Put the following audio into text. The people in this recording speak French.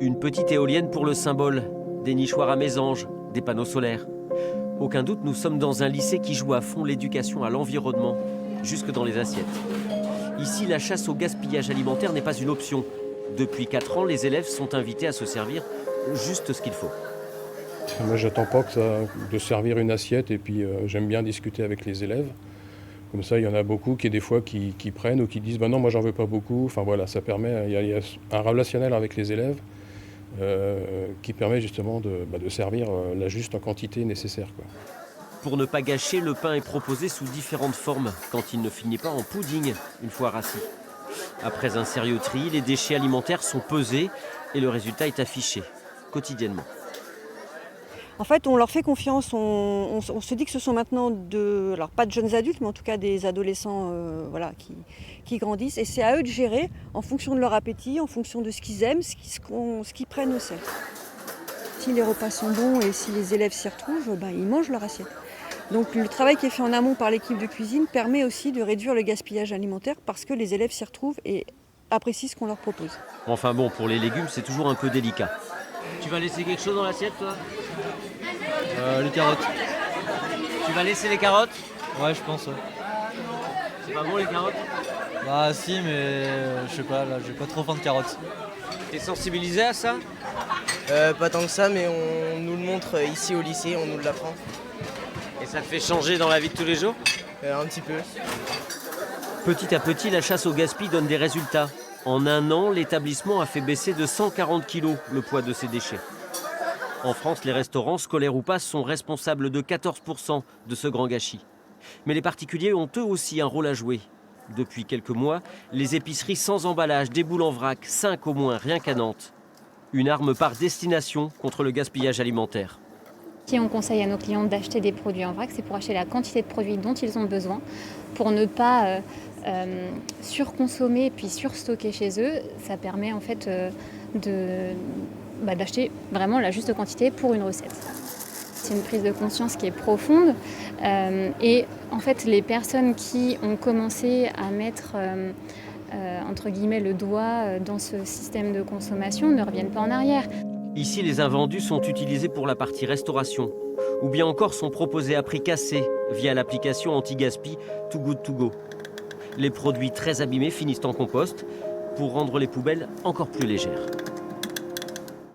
Une petite éolienne pour le symbole, des nichoirs à mésanges, des panneaux solaires. Aucun doute, nous sommes dans un lycée qui joue à fond l'éducation à l'environnement, jusque dans les assiettes. Ici, la chasse au gaspillage alimentaire n'est pas une option. Depuis 4 ans, les élèves sont invités à se servir juste ce qu'il faut. Moi, j'attends pas de servir une assiette et puis j'aime bien discuter avec les élèves. Comme ça, il y en a beaucoup des fois qui prennent ou qui disent bah non, moi j'en veux pas beaucoup. Enfin voilà, ça permet, il y a un relationnel avec les élèves qui permet justement de servir la juste quantité nécessaire, quoi. Pour ne pas gâcher, le pain est proposé sous différentes formes quand il ne finit pas en pudding une fois rassis. Après un sérieux tri, les déchets alimentaires sont pesés et le résultat est affiché quotidiennement. En fait, on leur fait confiance, on se dit que ce sont maintenant alors pas de jeunes adultes, mais en tout cas des adolescents qui grandissent. Et c'est à eux de gérer en fonction de leur appétit, en fonction de ce qu'ils aiment, ce qu'ils prennent au cercle. Si les repas sont bons et si les élèves s'y retrouvent, ils mangent leur assiette. Donc le travail qui est fait en amont par l'équipe de cuisine permet aussi de réduire le gaspillage alimentaire parce que les élèves s'y retrouvent et apprécient ce qu'on leur propose. Enfin bon, pour les légumes, c'est toujours un peu délicat. Tu vas laisser quelque chose dans l'assiette, toi ? Les carottes. Tu vas laisser les carottes ? Ouais, je pense. Ouais. C'est pas bon les carottes ? Bah si, mais je sais pas, là, j'ai pas trop faim de carottes. T'es sensibilisé à ça ? Pas tant que ça, mais on nous le montre ici au lycée, on nous l'apprend. Et ça te fait changer dans la vie de tous les jours ? Un petit peu. Petit à petit, la chasse au gaspillage donne des résultats. En un an, l'établissement a fait baisser de 140 kilos le poids de ses déchets. En France, les restaurants, scolaires ou pas, sont responsables de 14% de ce grand gâchis. Mais les particuliers ont eux aussi un rôle à jouer. Depuis quelques mois, les épiceries sans emballage déboulent en vrac, 5 au moins, rien qu'à Nantes. Une arme par destination contre le gaspillage alimentaire. Si on conseille à nos clients d'acheter des produits en vrac, c'est pour acheter la quantité de produits dont ils ont besoin, pour ne pas surconsommer et puis surstocker chez eux. Ça permet en fait d'acheter vraiment la juste quantité pour une recette. C'est une prise de conscience qui est profonde et en fait les personnes qui ont commencé à mettre entre guillemets le doigt dans ce système de consommation ne reviennent pas en arrière. Ici, les invendus sont utilisés pour la partie restauration ou bien encore sont proposés à prix cassé via l'application anti-gaspi Too Good To Go. Les produits très abîmés finissent en compost pour rendre les poubelles encore plus légères.